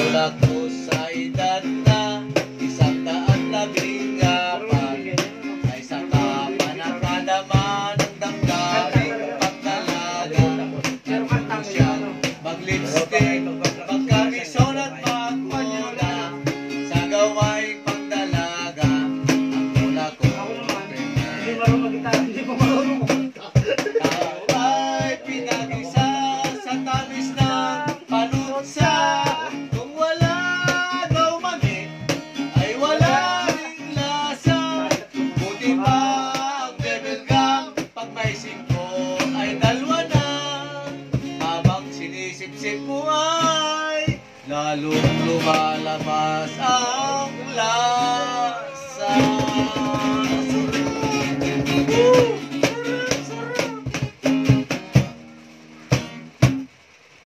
tulak ko sa edad na 114 ay saka pa nakadama ng damdamin pagdalaga. Marunong siyang mag-lipstick, magkabison at magmula sa gawaing pagdalaga. Ang tulak ko Hindi marunong mag-gitara, hindi ko marunong kumanta. ay pinag-isa sa tamis ng panutsa. Kung wala daw mani, ay wala ring lasa. Buti pa ang bubble gum, pag may singko ay dalawa na. Habang sinisip-sip mo ay lalong lumalabas ang lasa.